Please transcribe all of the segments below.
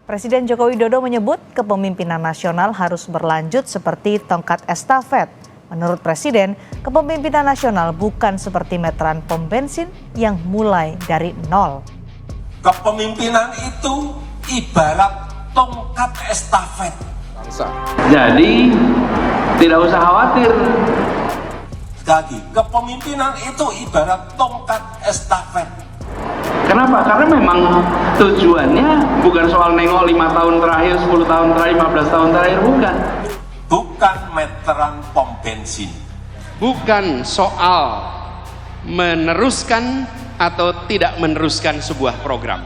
Presiden Joko Widodo menyebut kepemimpinan nasional harus berlanjut seperti tongkat estafet. Menurut Presiden, kepemimpinan nasional bukan seperti meteran pom bensin yang mulai dari nol. Kepemimpinan itu ibarat tongkat estafet. Jadi tidak usah khawatir. Jadi kepemimpinan itu ibarat tongkat estafet. Kenapa? Karena memang tujuannya bukan soal nengok 5 tahun terakhir, 10 tahun terakhir, 15 tahun terakhir, bukan. Bukan meteran pom bensin. Bukan soal meneruskan atau tidak meneruskan sebuah program.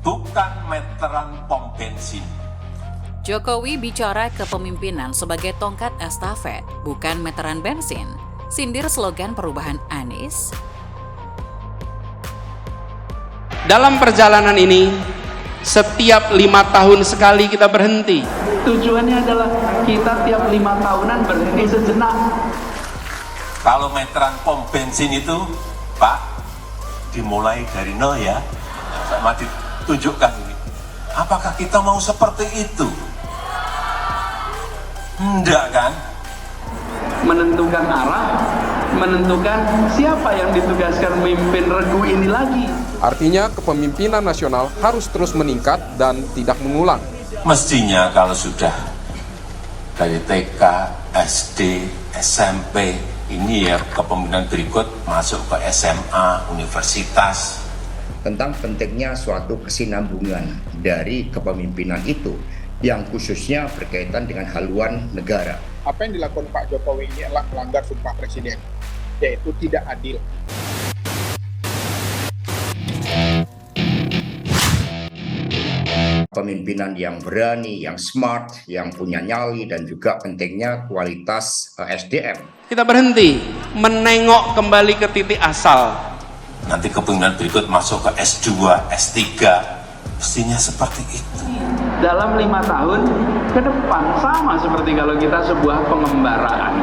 Bukan meteran pom bensin. Jokowi bicara kepemimpinan sebagai tongkat estafet, bukan meteran bensin. Sindir slogan perubahan Anies. Dalam perjalanan ini, setiap 5 tahun sekali kita berhenti. Tujuannya adalah kita tiap 5 tahunan berhenti sejenak. Kalau meteran pom bensin itu, Pak, dimulai dari nol ya. Sama ditunjukkan ini. Apakah kita mau seperti itu? Enggak kan? Menentukan arah, menentukan siapa yang ditugaskan memimpin regu ini lagi. Artinya kepemimpinan nasional harus terus meningkat dan tidak mengulang. Mestinya kalau sudah dari TK, SD, SMP, ini ya kepemimpinan berikut masuk ke SMA, universitas. Tentang pentingnya suatu kesinambungan dari kepemimpinan itu yang khususnya berkaitan dengan haluan negara. Apa yang dilakukan Pak Jokowi ini adalah melanggar Sumpah Presiden, yaitu tidak adil. Pemimpinan yang berani, yang smart, yang punya nyali, dan juga pentingnya kualitas SDM. Kita berhenti menengok kembali ke titik asal. Nanti kepemimpinan berikut masuk ke S2, S3, mestinya seperti itu. Dalam 5 tahun ke depan sama seperti kalau kita sebuah pengembaraan.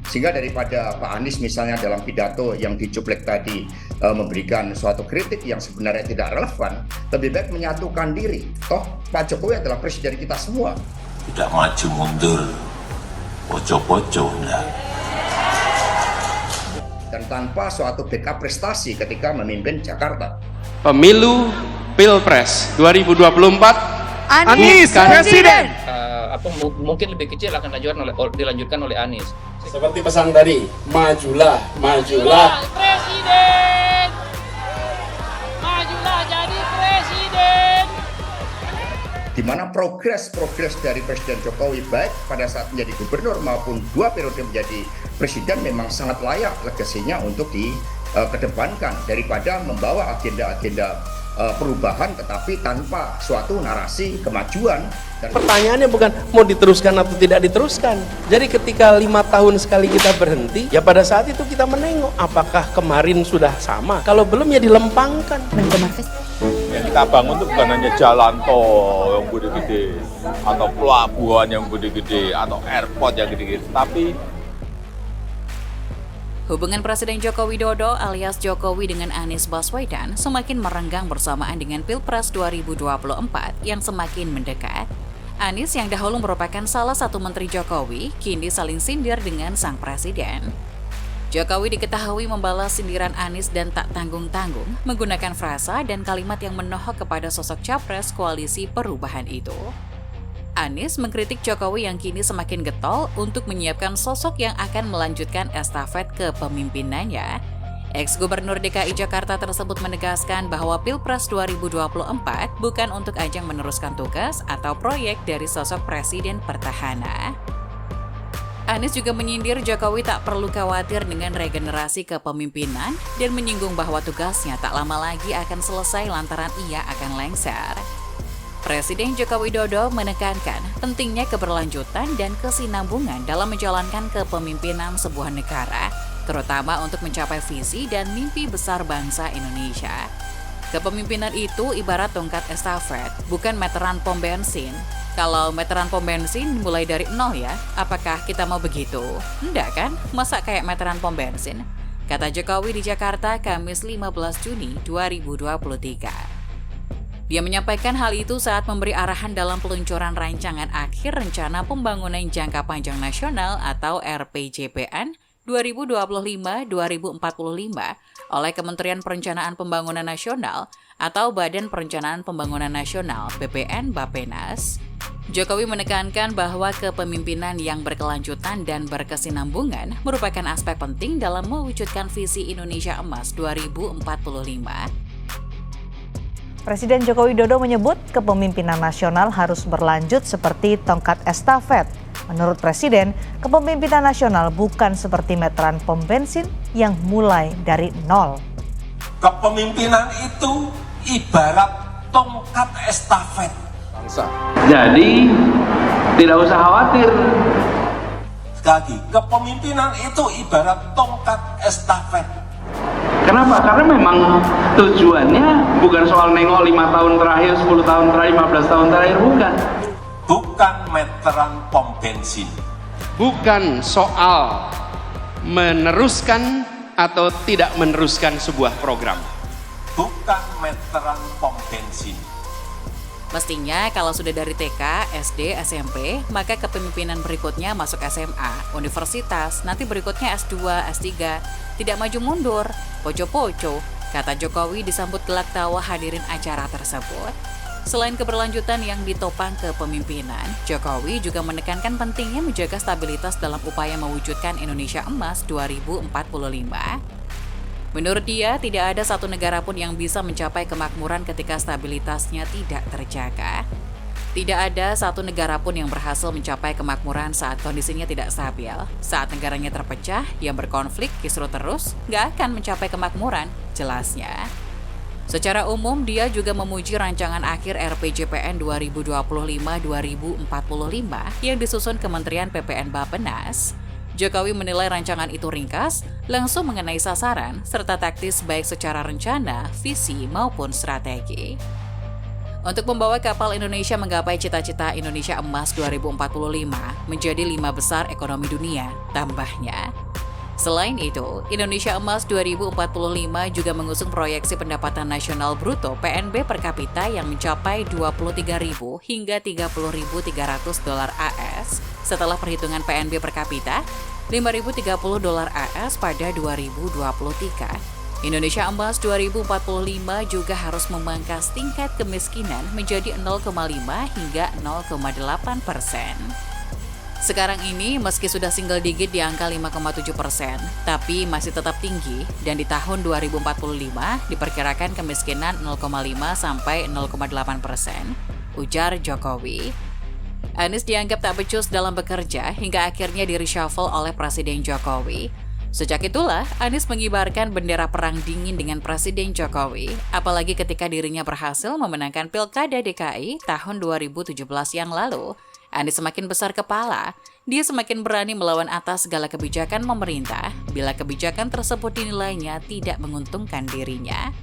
Sehingga daripada Pak Anies misalnya dalam pidato yang dicuplek tadi memberikan suatu kritik yang sebenarnya tidak relevan, lebih baik menyatukan diri. Toh Pak Jokowi adalah presiden kita semua. Tidak maju mundur, poco-poco, enggak. Dan tanpa suatu backup prestasi ketika memimpin Jakarta. Pemilu Pilpres 2024 Anies Presiden. Mungkin lebih kecil akan dilanjutkan oleh Anies. Seperti pesan tadi, majulah, majulah. Presiden, majulah jadi presiden. Di mana progres dari Presiden Jokowi baik pada saat menjadi gubernur maupun 2 periode menjadi presiden memang sangat layak legasinya untuk dikedepankan daripada membawa agenda-agenda perubahan tetapi tanpa suatu narasi kemajuan. Pertanyaannya bukan mau diteruskan atau tidak diteruskan. Jadi ketika 5 tahun sekali kita berhenti, ya pada saat itu kita menengok apakah kemarin sudah sama. Kalau belum ya dilempangkan. Yang kita bangun itu bukan hanya jalan tol yang gede-gede, atau pelabuhan yang gede-gede, atau airport yang gede-gede, tapi Hubungan Presiden Joko Widodo alias Jokowi dengan Anies Baswedan semakin merenggang bersamaan dengan Pilpres 2024 yang semakin mendekat. Anies yang dahulu merupakan salah satu menteri Jokowi, kini saling sindir dengan sang presiden. Jokowi diketahui membalas sindiran Anies dan tak tanggung-tanggung menggunakan frasa dan kalimat yang menohok kepada sosok capres koalisi perubahan itu. Anies mengkritik Jokowi yang kini semakin getol untuk menyiapkan sosok yang akan melanjutkan estafet kepemimpinannya. Ex-Gubernur DKI Jakarta tersebut menegaskan bahwa Pilpres 2024 bukan untuk ajang meneruskan tugas atau proyek dari sosok Presiden Petahana. Anies juga menyindir Jokowi tak perlu khawatir dengan regenerasi kepemimpinan dan menyinggung bahwa tugasnya tak lama lagi akan selesai lantaran ia akan lengser. Presiden Joko Widodo menekankan pentingnya keberlanjutan dan kesinambungan dalam menjalankan kepemimpinan sebuah negara, terutama untuk mencapai visi dan mimpi besar bangsa Indonesia. Kepemimpinan itu ibarat tongkat estafet, bukan meteran pom bensin. Kalau meteran pom bensin mulai dari nol ya, apakah kita mau begitu? Enggak kan? Masa kayak meteran pom bensin? Kata Jokowi di Jakarta, Kamis 15 Juni 2023. Dia menyampaikan hal itu saat memberi arahan dalam peluncuran rancangan akhir Rencana Pembangunan Jangka Panjang Nasional atau RPJPN 2025-2045 oleh Kementerian Perencanaan Pembangunan Nasional atau Badan Perencanaan Pembangunan Nasional (BPN Bappenas). Jokowi menekankan bahwa kepemimpinan yang berkelanjutan dan berkesinambungan merupakan aspek penting dalam mewujudkan visi Indonesia Emas 2045. Presiden Joko Widodo menyebut kepemimpinan nasional harus berlanjut seperti tongkat estafet. Menurut Presiden, kepemimpinan nasional bukan seperti meteran pom bensin yang mulai dari nol. Kepemimpinan itu ibarat tongkat estafet. Jadi tidak usah khawatir. Sekali lagi, kepemimpinan itu ibarat tongkat estafet. Kenapa? Karena memang tujuannya bukan soal nengok 5 tahun terakhir, 10 tahun terakhir, 15 tahun terakhir, bukan. Bukan meteran pom bensin. Bukan soal meneruskan atau tidak meneruskan sebuah program. Bukan meteran pom bensin. Mestinya kalau sudah dari TK, SD, SMP, maka kepemimpinan berikutnya masuk SMA, universitas, nanti berikutnya S2, S3, tidak maju mundur, poco-poco, kata Jokowi disambut gelak tawa hadirin acara tersebut. Selain keberlanjutan yang ditopang kepemimpinan, Jokowi juga menekankan pentingnya menjaga stabilitas dalam upaya mewujudkan Indonesia Emas 2045. Menurut dia, tidak ada satu negara pun yang bisa mencapai kemakmuran ketika stabilitasnya tidak terjaga. Tidak ada satu negara pun yang berhasil mencapai kemakmuran saat kondisinya tidak stabil. Saat negaranya terpecah, yang berkonflik kisruh terus, nggak akan mencapai kemakmuran, jelasnya. Secara umum, dia juga memuji rancangan akhir RPJPN 2025-2045 yang disusun Kementerian PPN Bappenas. Jokowi menilai rancangan itu ringkas, langsung mengenai sasaran, serta taktis baik secara rencana, visi, maupun strategi. Untuk membawa kapal Indonesia menggapai cita-cita Indonesia Emas 2045 menjadi 5 besar ekonomi dunia, tambahnya. Selain itu, Indonesia Emas 2045 juga mengusung proyeksi pendapatan nasional bruto PNB per kapita yang mencapai 23.000 hingga 30.300 dolar AS setelah perhitungan PNB per kapita 5.030 dolar AS pada 2023. Indonesia Emas 2045 juga harus memangkas tingkat kemiskinan menjadi 0,5 hingga 0,8%. Sekarang ini, meski sudah single digit di angka 5,7%, tapi masih tetap tinggi dan di tahun 2045 diperkirakan kemiskinan 0,5 sampai 0,8%, ujar Jokowi. Anies dianggap tak becus dalam bekerja hingga akhirnya di-reshuffle oleh Presiden Jokowi. Sejak itulah, Anies mengibarkan bendera perang dingin dengan Presiden Jokowi, apalagi ketika dirinya berhasil memenangkan Pilkada DKI tahun 2017 yang lalu. Anies semakin besar kepala, dia semakin berani melawan atas segala kebijakan pemerintah bila kebijakan tersebut dinilainya tidak menguntungkan dirinya.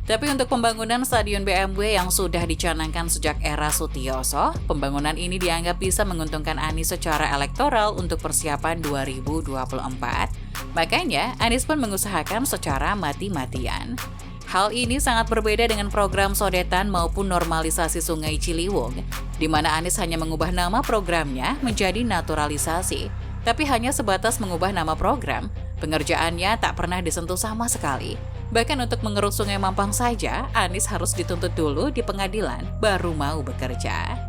Tapi untuk pembangunan Stadion BMW yang sudah dicanangkan sejak era Sutioso, pembangunan ini dianggap bisa menguntungkan Anies secara elektoral untuk persiapan 2024. Makanya, Anies pun mengusahakan secara mati-matian. Hal ini sangat berbeda dengan program sodetan maupun normalisasi Sungai Ciliwung, di mana Anies hanya mengubah nama programnya menjadi naturalisasi, tapi hanya sebatas mengubah nama program. Pengerjaannya tak pernah disentuh sama sekali. Bahkan untuk mengeruk Sungai Mampang saja, Anies harus dituntut dulu di pengadilan baru mau bekerja.